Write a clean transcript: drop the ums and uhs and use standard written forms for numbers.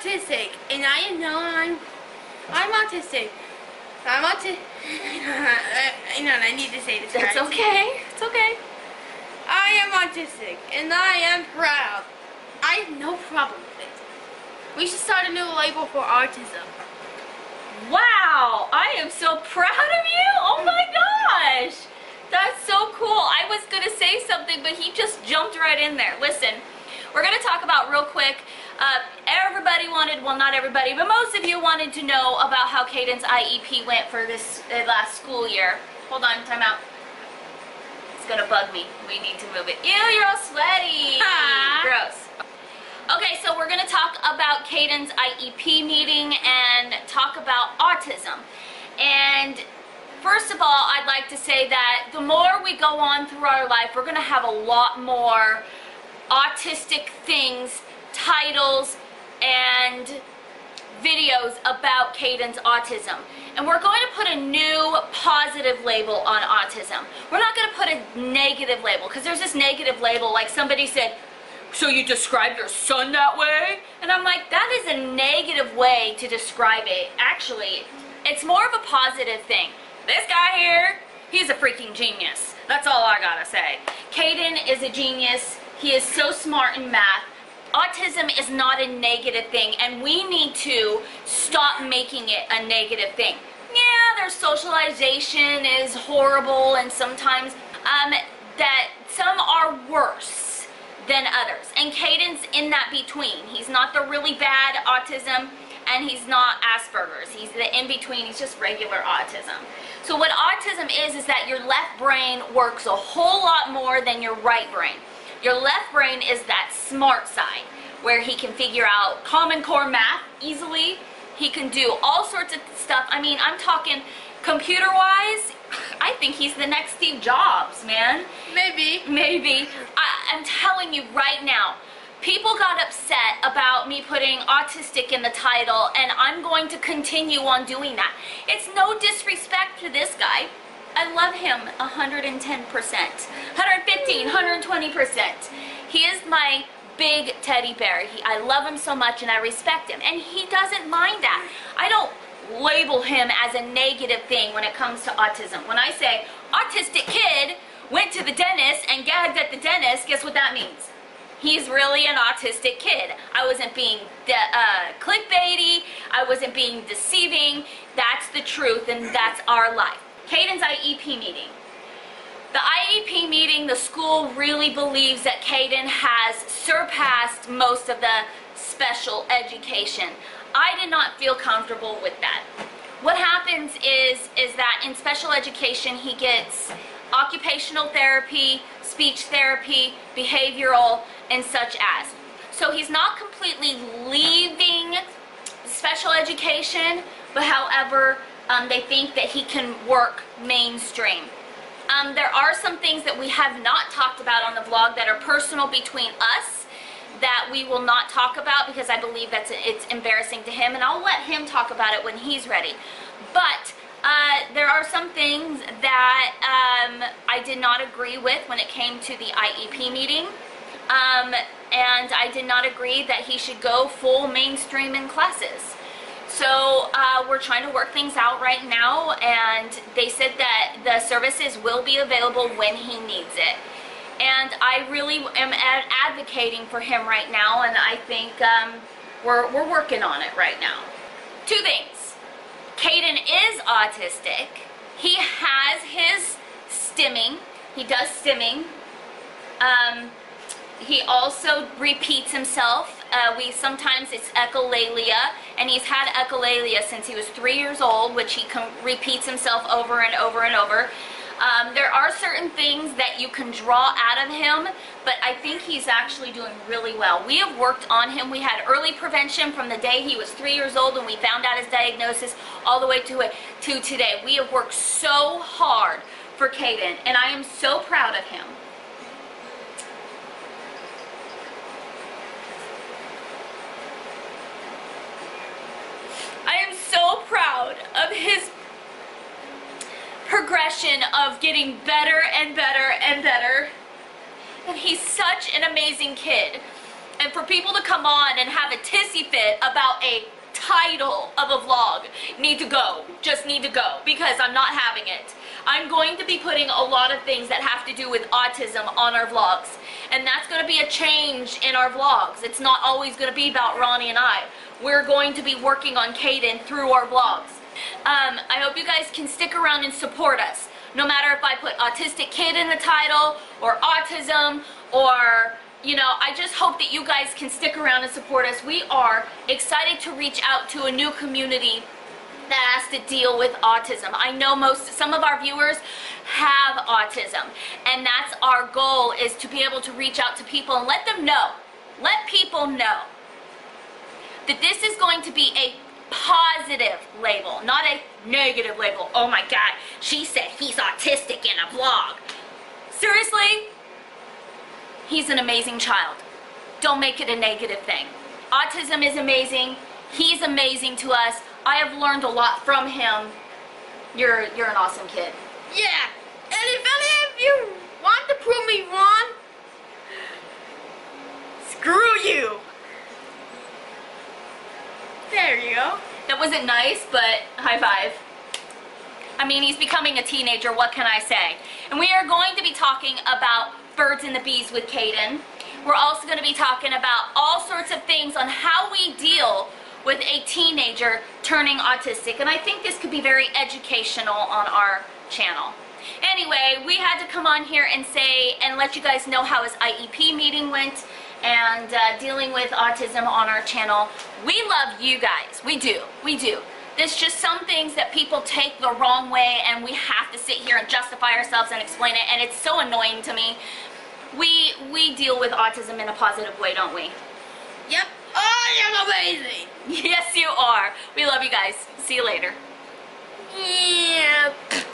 autistic, and I know I'm autistic. I'm autistic. I know, I need to say this. It's okay. It's okay. I am autistic, and I am proud. I have no problem with it. We should start a new label for autism. Wow, I am so proud of you. Oh my gosh. That's so cool. I was going to say something, but he just jumped right in there. Listen, we're going to talk about real quick. Everybody wanted, well, not everybody, but most of you wanted to know about how Cayden's IEP went for this last school year. Hold on, time out. It's going to bug me. We need to move it. Ew, you're all sweaty. Gross. Okay, so we're going to talk about Cayden's IEP meeting and talk about autism. And first of all, I'd like to say that the more we go on through our life, we're going to have a lot more autistic things, titles, and videos about Cayden's autism. And we're going to put a new positive label on autism. We're not going to put a negative label, because there's this negative label, like somebody said, so you describe your son that way? And I'm like, that is a negative way to describe it. Actually, it's more of a positive thing. This guy here, he's a freaking genius. That's all I gotta say. Cayden is a genius. He is so smart in math. Autism is not a negative thing, and we need to stop making it a negative thing. Yeah, their socialization is horrible, and sometimes that some are worse than others, and Cayden's in that between. He's not the really bad autism, and he's not Asperger's. He's the in-between. He's just regular autism. So what autism is that your left brain works a whole lot more than your right brain. Your left brain is that smart side, where he can figure out Common Core math easily. He can do all sorts of stuff. I mean, I'm talking computer-wise, I think he's the next Steve Jobs, man. Maybe. Maybe. I'm telling you right now, people got upset about me putting autistic in the title, and I'm going to continue on doing that. It's no disrespect to this guy. I love him 110%, 115, 120%. He is my big teddy bear. I love him so much, and I respect him, and he doesn't mind that. I don't label him as a negative thing when it comes to autism. When I say autistic kid went to the dentist and gagged at the dentist, guess what that means? He's really an autistic kid. I wasn't being clickbaity. I wasn't being deceiving. That's the truth, and that's our life. Cayden's IEP meeting. The IEP meeting, the school really believes that Cayden has surpassed most of the special education. I did not feel comfortable with that. What happens is that in special education he gets occupational therapy, speech therapy, behavioral, and such as. So he's not completely leaving special education, but however, they think that he can work mainstream. There are some things that we have not talked about on the vlog that are personal between us that we will not talk about, because I believe it's embarrassing to him, and I'll let him talk about it when he's ready. But there are some things that I did not agree with when it came to the IEP meeting, and I did not agree that he should go full mainstream in classes. So we're trying to work things out right now, and they said that the services will be available when he needs it. And I really am advocating for him right now, and I think we're working on it right now. Two things. Cayden is autistic. He has his stimming. He does stimming. He also repeats himself. Sometimes it's echolalia, and he's had echolalia since he was 3 years old, which he repeats himself over and over and over. There are certain things that you can draw out of him, but I think he's actually doing really well. We have worked on him. We had early prevention from the day he was 3 years old when we found out his diagnosis all the way to today. We have worked so hard for Cayden, and I am so proud of him. I am so proud of his progression of getting better and better and better. And he's such an amazing kid. And for people to come on and have a tissy fit about a title of a vlog need to go. Just need to go, because I'm not having it. I'm going to be putting a lot of things that have to do with autism on our vlogs. And that's going to be a change in our vlogs. It's not always going to be about Ronnie and I. We're going to be working on Cayden through our vlogs. I hope you guys can stick around and support us. No matter if I put autistic kid in the title, or autism, or, you know, I just hope that you guys can stick around and support us. We are excited to reach out to a new community that has to deal with autism. I know some of our viewers have autism, and that's our goal, is to be able to reach out to people and let them know, let people know that this is going to be a positive label, not a negative label. Oh my God, she said he's autistic in a vlog. Seriously? He's an amazing child. Don't make it a negative thing. Autism is amazing. He's amazing to us. I have learned a lot from him. You're an awesome kid. Yeah, and if any of you want to prove me wrong, screw you. There you go. That wasn't nice, but high five. I mean, he's becoming a teenager, what can I say? And we are going to be talking about birds and the bees with Cayden. We're also going to be talking about all sorts of things on how we deal with a teenager turning autistic. And I think this could be very educational on our channel. Anyway, we had to come on here and say, and let you guys know how his IEP meeting went, and dealing with autism on our channel. We love you guys. We do. We do. There's just some things that people take the wrong way, and we have to sit here and justify ourselves and explain it, and it's so annoying to me. We deal with autism in a positive way, don't we? Yep. I am amazing. Yes, you are. We love you guys. See you later.